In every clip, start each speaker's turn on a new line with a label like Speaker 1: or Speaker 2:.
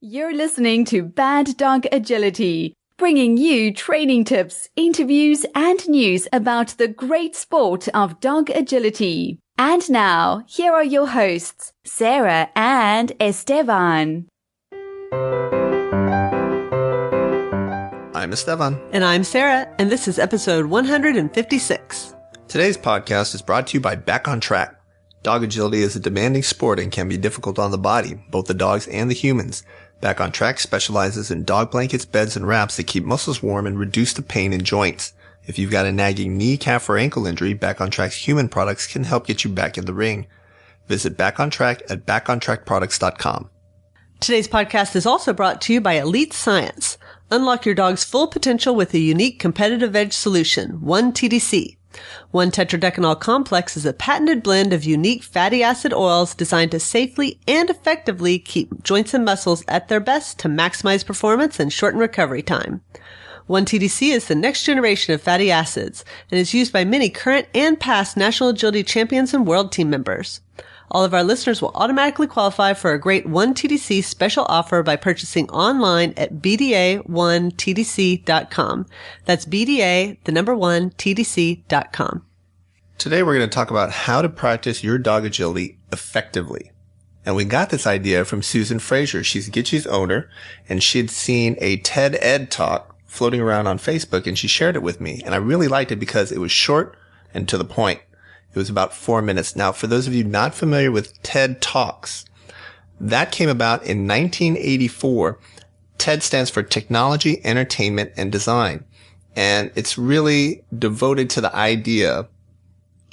Speaker 1: You're listening to Bad Dog Agility, bringing you training tips, interviews, and news about the great sport of dog agility. And now, here are your hosts, Sarah and Esteban.
Speaker 2: I'm Esteban.
Speaker 3: And I'm Sarah, and this is episode 156.
Speaker 2: Today's podcast is brought to you by Back on Track. Dog agility is a demanding sport and can be difficult on the body, both the dogs and the humans. Back on Track specializes in dog blankets, beds, and wraps that keep muscles warm and reduce the pain in joints. If you've got a nagging knee, calf, or ankle injury, Back on Track's human products can help get you back in the ring. Visit Back on Track at backontrackproducts.com.
Speaker 3: Today's podcast is also brought to you by Elite Science. Unlock your dog's full potential with a unique competitive edge solution, 1TDC. 1-tetradecanol complex is a patented blend of unique fatty acid oils designed to safely and effectively keep joints and muscles at their best to maximize performance and shorten recovery time. 1TDC is the next generation of fatty acids and is used by many current and past national agility champions and world team members. All of our listeners will automatically qualify for a great 1TDC special offer by purchasing online at BDA1TDC.com. That's BDA, the number 1TDC.com.
Speaker 2: Today we're going to talk about how to practice your dog agility effectively. And we got this idea from Susan Frazier. She's Gitchy's owner, and she'd seen a TED Ed talk floating around on Facebook, and she shared it with me. And I really liked it because it was short and to the point. It was about 4 minutes. Now, for those of you not familiar with TED Talks, that came about in 1984. TED stands for Technology, Entertainment, and Design. And it's really devoted to the idea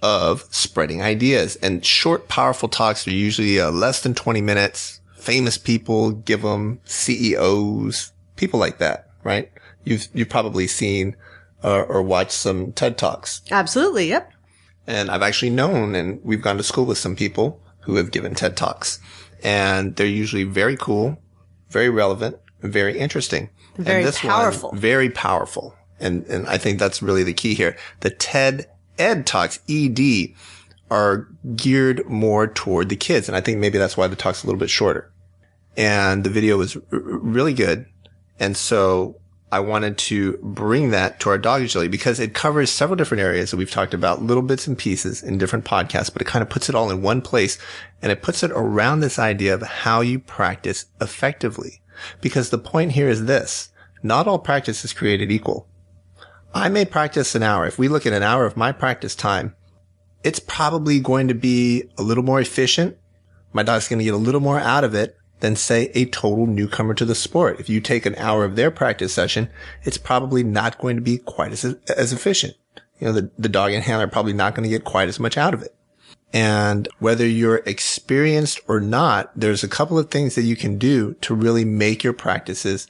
Speaker 2: of spreading ideas. And short, powerful talks are usually less than 20 minutes. Famous people give them, CEOs, people like that, right? You've probably seen or watched some TED Talks.
Speaker 3: Absolutely, yep.
Speaker 2: And I've actually known, and we've gone to school with some people who have given TED Talks. And they're usually very cool, very relevant, and very interesting.
Speaker 3: Very
Speaker 2: and this
Speaker 3: powerful.
Speaker 2: Very powerful. And I think that's really the key here. The TED Ed Talks, ED, are geared more toward the kids. And I think maybe that's why the talk's a little bit shorter. And the video was really good. And so I wanted to bring that to our dog agility because it covers several different areas that we've talked about, little bits and pieces in different podcasts, but it kind of puts it all in one place, and it puts it around this idea of how you practice effectively. Because the point here is this: not all practice is created equal. I may practice an hour. If we look at an hour of my practice time, it's probably going to be a little more efficient. My dog's going to get a little more out of it than, say, a total newcomer to the sport. If you take an hour of their practice session, it's probably not going to be quite as efficient. You know, the dog and handler are probably not going to get quite as much out of it. And whether you're experienced or not, there's a couple of things that you can do to really make your practices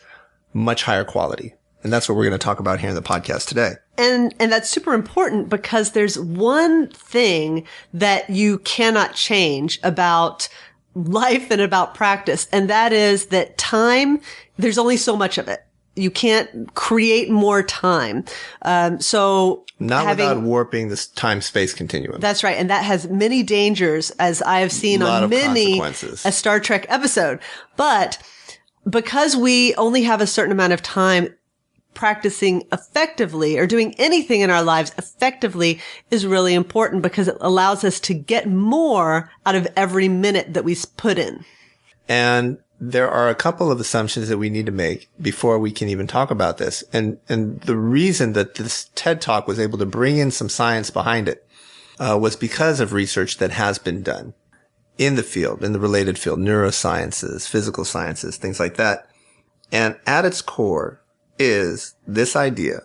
Speaker 2: much higher quality. And that's what we're going to talk about here in the podcast today.
Speaker 3: And that's super important because there's one thing that you cannot change about life and about practice. And that is that time, there's only so much of it. You can't create more time.
Speaker 2: Without warping this time-space continuum.
Speaker 3: That's right. And that has many dangers, as I have seen on many a Star Trek episode. But because we only have a certain amount of time, practicing effectively or doing anything in our lives effectively is really important because it allows us to get more out of every minute that we put in.
Speaker 2: And there are a couple of assumptions that we need to make before we can even talk about this. And the reason that this TED Talk was able to bring in some science behind it was because of research that has been done in the field, in the related field, neurosciences, physical sciences, things like that. And at its core is this idea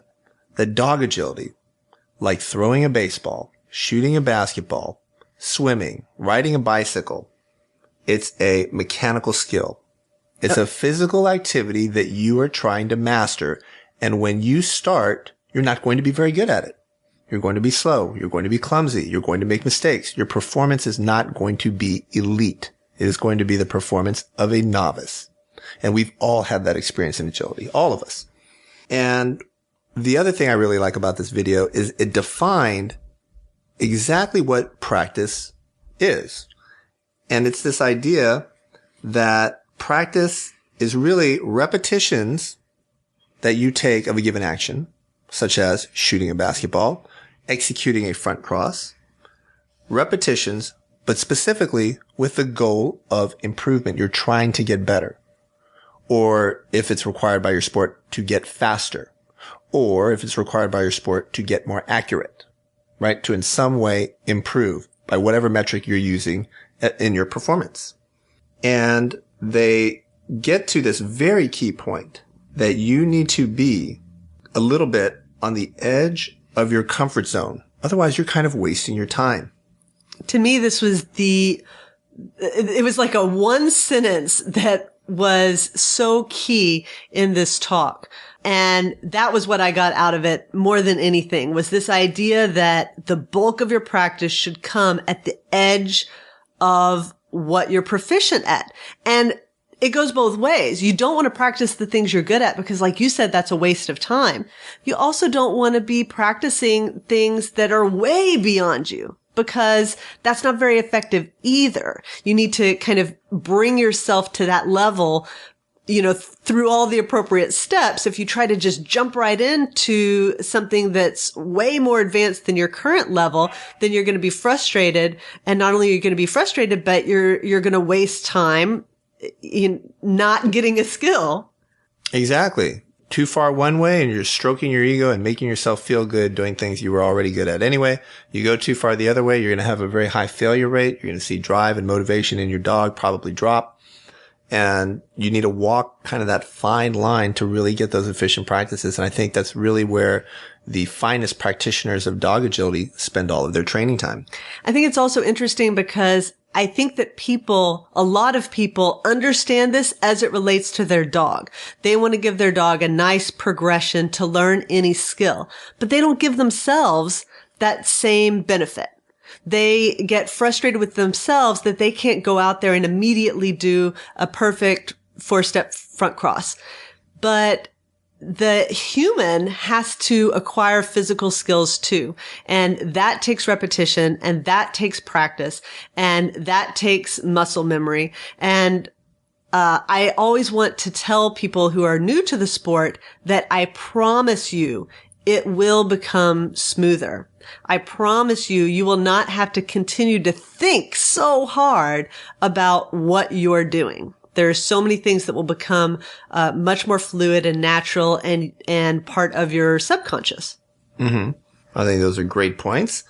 Speaker 2: that dog agility, like throwing a baseball, shooting a basketball, swimming, riding a bicycle, it's a mechanical skill. It's a physical activity that you are trying to master. And when you start, you're not going to be very good at it. You're going to be slow. You're going to be clumsy. You're going to make mistakes. Your performance is not going to be elite. It is going to be the performance of a novice. And we've all had that experience in agility, all of us. And the other thing I really like about this video is it defined exactly what practice is. And it's this idea that practice is really repetitions that you take of a given action, such as shooting a basketball, executing a front cross, repetitions, but specifically with the goal of improvement. You're trying to get better. Or if it's required by your sport, to get faster. Or if it's required by your sport, to get more accurate, right? To in some way improve by whatever metric you're using in your performance. And they get to this very key point that you need to be a little bit on the edge of your comfort zone. Otherwise, you're kind of wasting your time.
Speaker 3: To me, it was like a one sentence that was so key in this talk. And that was what I got out of it more than anything, was this idea that the bulk of your practice should come at the edge of what you're proficient at. And it goes both ways. You don't want to practice the things you're good at because, like you said, that's a waste of time. You also don't want to be practicing things that are way beyond you, because that's not very effective either. You need to kind of bring yourself to that level, through all the appropriate steps. If you try to just jump right into something that's way more advanced than your current level, then you're going to be frustrated. And not only are you going to be frustrated, but you're going to waste time in not getting a skill.
Speaker 2: Exactly. Too far one way and you're stroking your ego and making yourself feel good doing things you were already good at anyway. You go too far the other way, you're going to have a very high failure rate. You're going to see drive and motivation in your dog probably drop. And you need to walk kind of that fine line to really get those efficient practices. And I think that's really where the finest practitioners of dog agility spend all of their training time.
Speaker 3: I think it's also interesting because I think that a lot of people understand this as it relates to their dog. They want to give their dog a nice progression to learn any skill, but they don't give themselves that same benefit. They get frustrated with themselves that they can't go out there and immediately do a perfect 4-step front cross. But the human has to acquire physical skills too. And that takes repetition, and that takes practice, and that takes muscle memory. And I always want to tell people who are new to the sport that I promise you it will become smoother. I promise you, you will not have to continue to think so hard about what you're doing. There are so many things that will become much more fluid and natural and part of your subconscious.
Speaker 2: Mm-hmm. I think those are great points.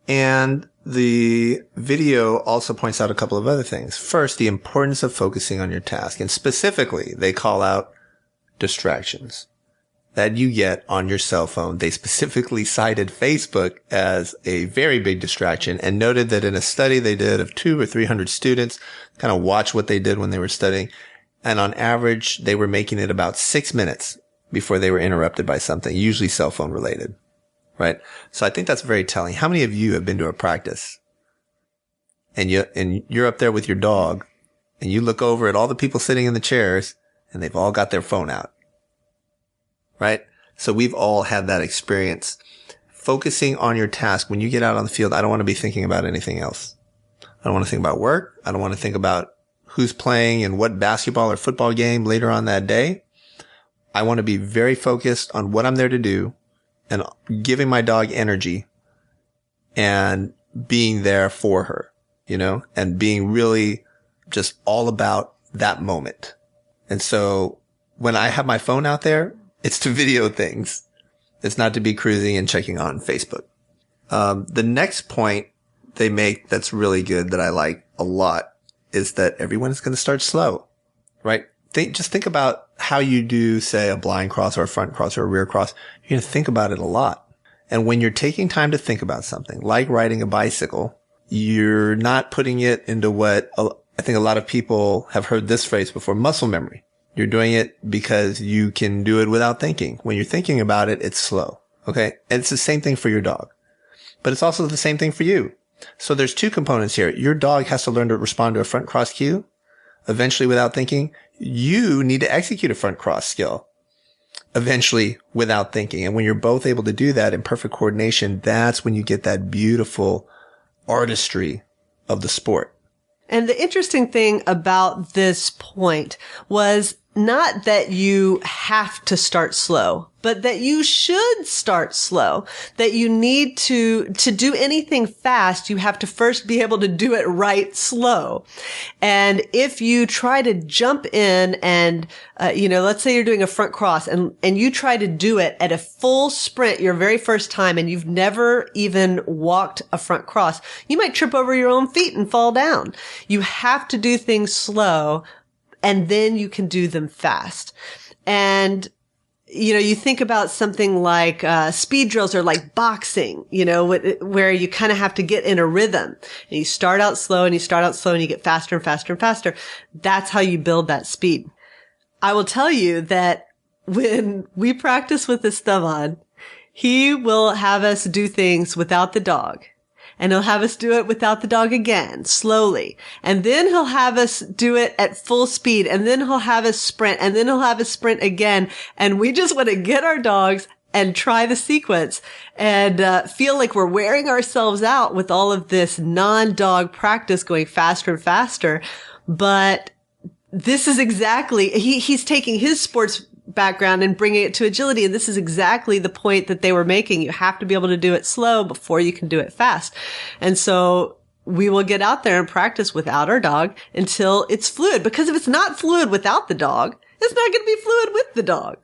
Speaker 2: And the video also points out a couple of other things. First, the importance of focusing on your task. And specifically, they call out distractions that you get on your cell phone. They specifically cited Facebook as a very big distraction and noted that in a study they did of 200 or 300 students, kind of watch what they did when they were studying. And on average, they were making it about 6 minutes before they were interrupted by something, usually cell phone related, right? So I think that's very telling. How many of you have been to a practice and you're up there with your dog and you look over at all the people sitting in the chairs and they've all got their phone out? Right? So we've all had that experience. Focusing on your task. When you get out on the field, I don't want to be thinking about anything else. I don't want to think about work. I don't want to think about who's playing and what basketball or football game later on that day. I want to be very focused on what I'm there to do and giving my dog energy and being there for her, and being really just all about that moment. And so when I have my phone out there, it's to video things. It's not to be cruising and checking on Facebook. The next point they make that's really good that I like a lot is that everyone is going to start slow, right? Just think about how you do, say, a blind cross or a front cross or a rear cross. You're going to think about it a lot. And when you're taking time to think about something like riding a bicycle, you're not putting it into what I think a lot of people have heard this phrase before, muscle memory. You're doing it because you can do it without thinking. When you're thinking about it, it's slow. Okay. And it's the same thing for your dog, but it's also the same thing for you. So there's two components here. Your dog has to learn to respond to a front cross cue eventually without thinking. You need to execute a front cross skill eventually without thinking. And when you're both able to do that in perfect coordination, that's when you get that beautiful artistry of the sport.
Speaker 3: And the interesting thing about this point was not that you have to start slow, but that you should start slow, that you need to do anything fast, you have to first be able to do it right slow. And if you try to jump in and, let's say you're doing a front cross and you try to do it at a full sprint your very first time and you've never even walked a front cross, you might trip over your own feet and fall down. You have to do things slow, and then you can do them fast. And, you think about something like speed drills or like boxing, where you kind of have to get in a rhythm. And you start out slow and you get faster and faster and faster. That's how you build that speed. I will tell you that when we practice with Esteban, he will have us do things without the dog. And he'll have us do it without the dog again, slowly. And then he'll have us do it at full speed. And then he'll have us sprint. And then he'll have us sprint again. And we just want to get our dogs and try the sequence and feel like we're wearing ourselves out with all of this non-dog practice going faster and faster. But this is exactly, he's taking his sports background and bringing it to agility. And this is exactly the point that they were making. You have to be able to do it slow before you can do it fast. And so we will get out there and practice without our dog until it's fluid. Because if it's not fluid without the dog, it's not going to be fluid with the dog.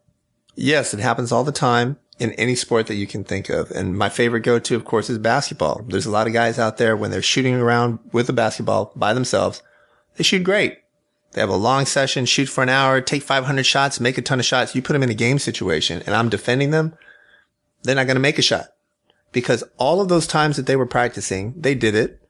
Speaker 2: Yes, it happens all the time in any sport that you can think of. And my favorite go-to, of course, is basketball. There's a lot of guys out there when they're shooting around with a basketball by themselves, they shoot great. They have a long session, shoot for an hour, take 500 shots, make a ton of shots. You put them in a game situation and I'm defending them, they're not going to make a shot because all of those times that they were practicing, they did it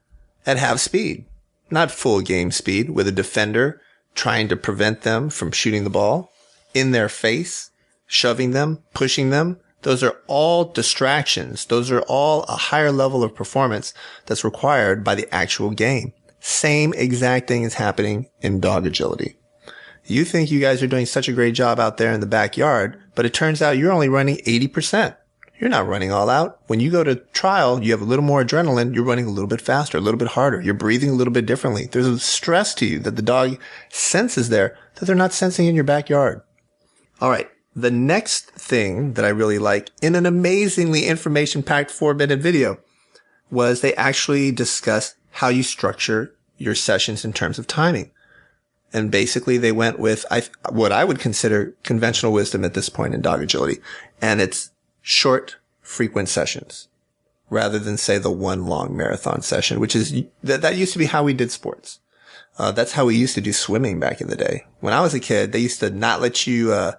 Speaker 2: at half speed, not full game speed with a defender trying to prevent them from shooting the ball in their face, shoving them, pushing them. Those are all distractions. Those are all a higher level of performance that's required by the actual game. Same exact thing is happening in dog agility. You think you guys are doing such a great job out there in the backyard, but it turns out you're only running 80%. You're not running all out. When you go to trial, you have a little more adrenaline. You're running a little bit faster, a little bit harder. You're breathing a little bit differently. There's a stress to you that the dog senses there that they're not sensing in your backyard. All right. The next thing that I really like in an amazingly information-packed 4-minute video was they actually discussed how you structure your sessions in terms of timing. And basically they went with what I would consider conventional wisdom at this point in dog agility. And it's short, frequent sessions rather than say the one long marathon session, which is that used to be how we did sports. That's how we used to do swimming back in the day. When I was a kid, they used to not let you,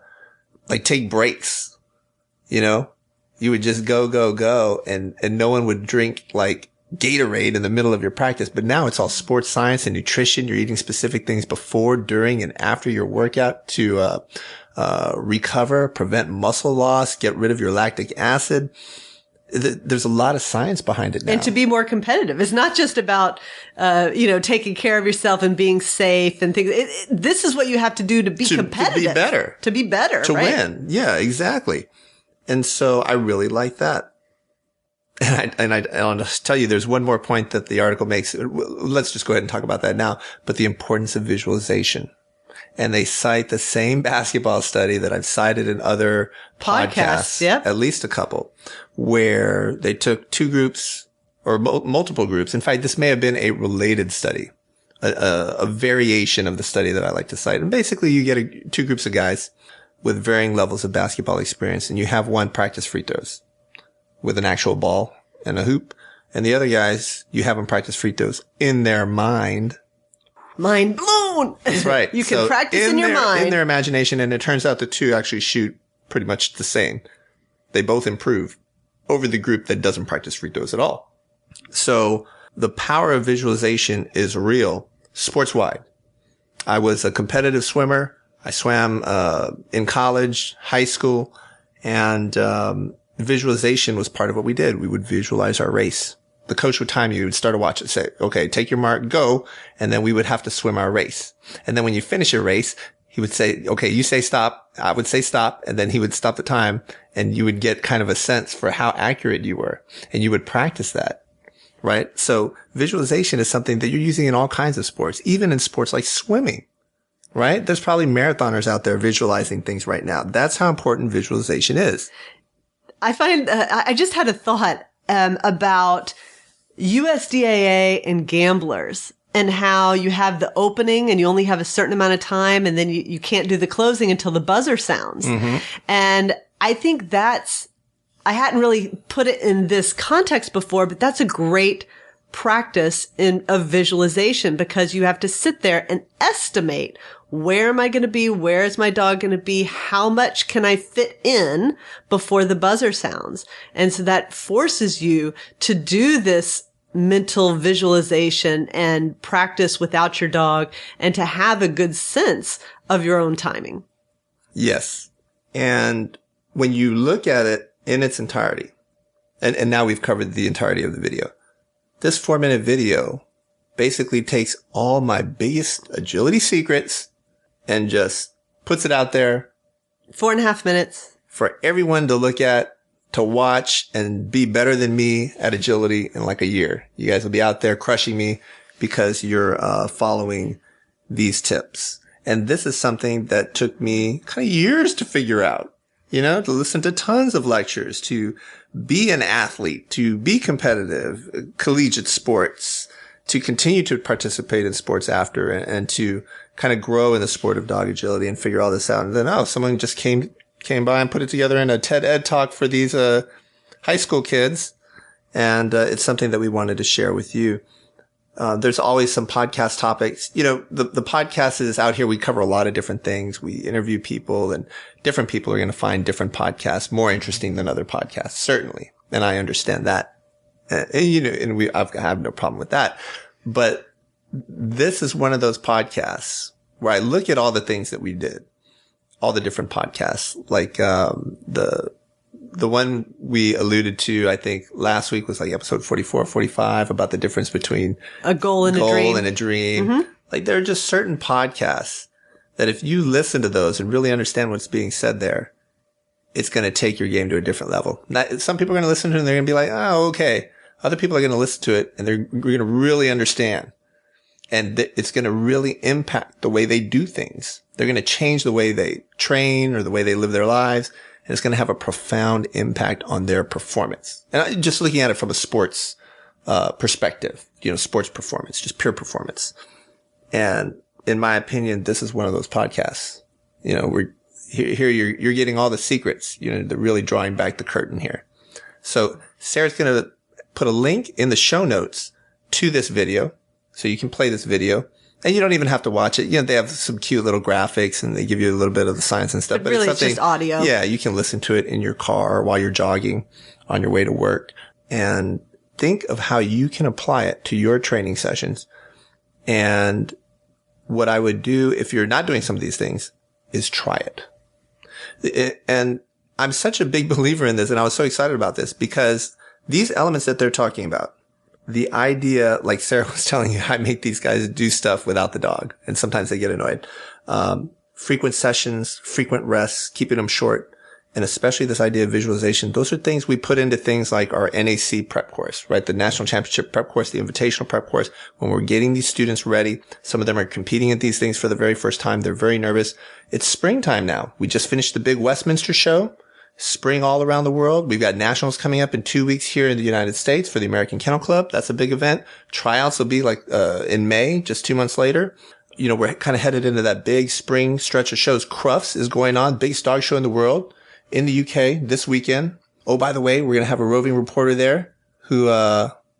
Speaker 2: take breaks. You would just go and no one would drink like Gatorade in the middle of your practice. But now it's all sports science and nutrition. You're eating specific things before, during, and after your workout to recover, prevent muscle loss, get rid of your lactic acid. There's a lot of science behind it now.
Speaker 3: And to be more competitive. It's not just about, taking care of yourself and being safe and things. This is what you have to do to be competitive.
Speaker 2: To be better.
Speaker 3: To be better,
Speaker 2: to
Speaker 3: right?
Speaker 2: win. Yeah, exactly. And so I really like that. And I'll just tell you, there's one more point that the article makes. Let's just go ahead and talk about that now. But the importance of visualization. And they cite the same basketball study that I've cited in other podcasts,
Speaker 3: yep.
Speaker 2: At least a couple, where they took two groups or multiple groups. In fact, this may have been a related study, a variation of the study that I like to cite. And basically you get two groups of guys with varying levels of basketball experience, and you have one practice free throws with an actual ball and a hoop. And the other guys, you have them practice free throws in their mind.
Speaker 3: Mind blown.
Speaker 2: That's right.
Speaker 3: You can practice in your mind.
Speaker 2: In their imagination. And it turns out the two actually shoot pretty much the same. They both improve over the group that doesn't practice free throws at all. So the power of visualization is real sports wide. I was a competitive swimmer. I swam, in college, high school, and, visualization was part of what we did. We would visualize our race. The coach would time you. He would start a watch and say, okay, take your mark, go. And then we would have to swim our race. And then when you finish your race, he would say, okay, you say stop. I would say stop. And then he would stop the time and you would get kind of a sense for how accurate you were. And you would practice that, right? So visualization is something that you're using in all kinds of sports, even in sports like swimming. right? There's probably marathoners out there visualizing things right now. That's how important visualization is.
Speaker 3: I find, I just had a thought about USDAA and gamblers and how you have the opening and you only have a certain amount of time and then you can't do the closing until the buzzer sounds. Mm-hmm. And I think I hadn't really put it in this context before, but that's a great practice of visualization because you have to sit there and estimate, where am I going to be? Where is my dog going to be? How much can I fit in before the buzzer sounds? And so that forces you to do this mental visualization and practice without your dog and to have a good sense of your own timing.
Speaker 2: Yes. And when you look at it in its entirety, and now we've covered the entirety of the video, this 4-minute video basically takes all my biggest agility secrets and just puts it out there.
Speaker 3: 4.5 minutes.
Speaker 2: For everyone to look at, to watch, and be better than me at agility in like a year. You guys will be out there crushing me because you're following these tips. And this is something that took me kind of years to figure out, to listen to tons of lectures, to be an athlete, to be competitive, collegiate sports, to continue to participate in sports after, and to kind of grow in the sport of dog agility and figure all this out. And then, someone just came by and put it together in a TED Ed talk for these high school kids. And it's something that we wanted to share with you. There's always some podcast topics. The podcast is out here. We cover a lot of different things. We interview people, and different people are going to find different podcasts more interesting than other podcasts, certainly. And I understand that. I have no problem with that. But this is one of those podcasts where I look at all the things that we did, all the different podcasts, like, the one we alluded to, I think last week was like episode 44, 45 about the difference between
Speaker 3: a goal and a
Speaker 2: dream. Mm-hmm. Like there are just certain podcasts that if you listen to those and really understand what's being said there, it's going to take your game to a different level. Some people are going to listen to it and they're going to be like, oh, okay. Other people are going to listen to it and they're going to really understand. And it's going to really impact the way they do things. They're going to change the way they train or the way they live their lives. And it's going to have a profound impact on their performance. And just looking at it from a sports perspective, sports performance, just pure performance. And in my opinion, this is one of those podcasts. We're here. You're getting all the secrets. They're really drawing back the curtain here. So Sarah's going to put a link in the show notes to this video, so you can play this video. And you don't even have to watch it. They have some cute little graphics and they give you a little bit of the science and stuff.
Speaker 3: But really, it's just audio.
Speaker 2: Yeah, you can listen to it in your car while you're jogging on your way to work. And think of how you can apply it to your training sessions. And what I would do if you're not doing some of these things is try it. And I'm such a big believer in this, and I was so excited about this because these elements that they're talking about, the idea, like Sarah was telling you, I make these guys do stuff without the dog, and sometimes they get annoyed. Frequent sessions, frequent rests, keeping them short, and especially this idea of visualization. Those are things we put into things like our NAC prep course, right? The National Championship prep course, the Invitational prep course. When we're getting these students ready, some of them are competing at these things for the very first time. They're very nervous. It's springtime now. We just finished the big Westminster show. Spring all around the world. We've got nationals coming up in 2 weeks here in the United States for the American Kennel Club. That's a big event. Tryouts will be in May, just 2 months later. We're kind of headed into that big spring stretch of shows. Crufts is going on, biggest dog show in the world in the UK this weekend. Oh, by the way, we're going to have a roving reporter there who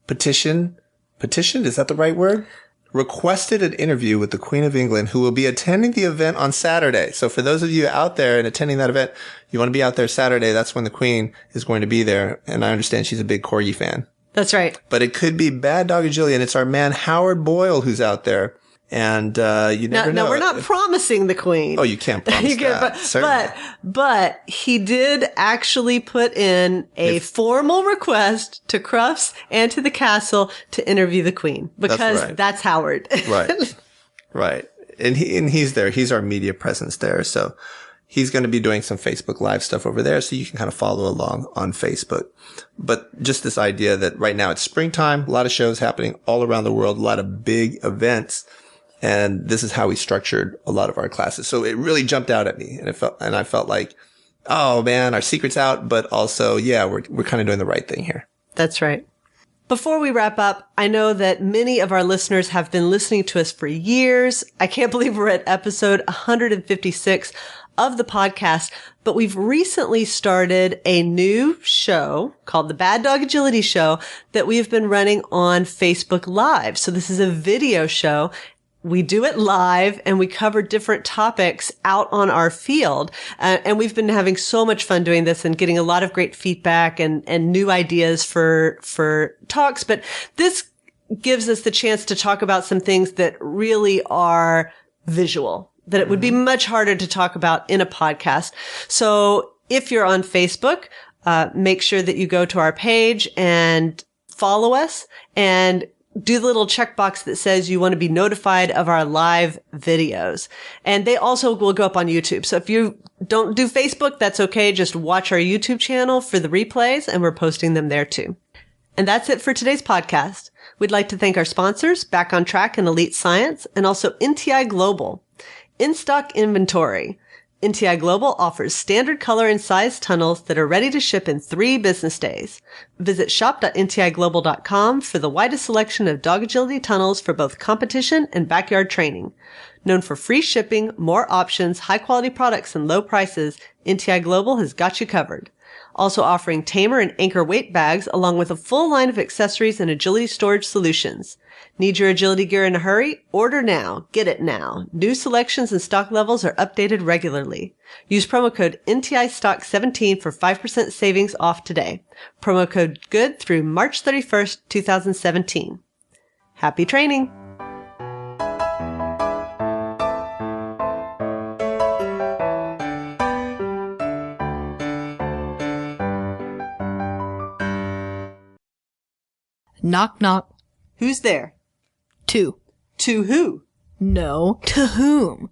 Speaker 2: petitioned, is that the right word? Requested an interview with the Queen of England, who will be attending the event on Saturday. So for those of you out there and attending that event, you want to be out there Saturday. That's when the Queen is going to be there. And I understand she's a big Corgi fan.
Speaker 3: That's right.
Speaker 2: But it could be Bad Dog Agility, and it's our man Howard Boyle who's out there. And you never know.
Speaker 3: No, we're not promising the Queen.
Speaker 2: Oh, you can't promise that.
Speaker 3: But he did actually put in a formal request to Crufts and to the castle to interview the Queen, because that's Howard.
Speaker 2: Right. And he's there. He's our media presence there. So he's going to be doing some Facebook Live stuff over there, so you can kind of follow along on Facebook. But just this idea that right now it's springtime, a lot of shows happening all around the world, a lot of big events. And this is how we structured a lot of our classes. So it really jumped out at me, and I felt like, oh man, our secret's out, but also, yeah, we're kind of doing the right thing here.
Speaker 3: That's right. Before we wrap up, I know that many of our listeners have been listening to us for years. I can't believe we're at episode 156 of the podcast, but we've recently started a new show called the Bad Dog Agility Show that we've been running on Facebook Live. So this is a video show. We do it live and we cover different topics out on our field. And we've been having so much fun doing this and getting a lot of great feedback and new ideas for talks. But this gives us the chance to talk about some things that really are visual, that it would be much harder to talk about in a podcast. So if you're on Facebook, make sure that you go to our page and follow us and do the little checkbox that says you want to be notified of our live videos. And they also will go up on YouTube. So if you don't do Facebook, that's okay. Just watch our YouTube channel for the replays, and we're posting them there too. And that's it for today's podcast. We'd like to thank our sponsors, Back on Track and Elite Science, and also NTI Global. In-stock inventory. NTI Global offers standard color and size tunnels that are ready to ship in 3 business days. Visit shop.ntiglobal.com for the widest selection of dog agility tunnels for both competition and backyard training. Known for free shipping, more options, high-quality products, and low prices, NTI Global has got you covered. Also offering Tamer and Anchor weight bags along with a full line of accessories and agility storage solutions. Need your agility gear in a hurry? Order now. Get it now. New selections and stock levels are updated regularly. Use promo code NTISTOCK17 for 5% savings off today. Promo code good through March 31st, 2017. Happy training!
Speaker 4: Knock, knock.
Speaker 3: Who's there?
Speaker 4: Two.
Speaker 3: To who?
Speaker 4: No, to whom?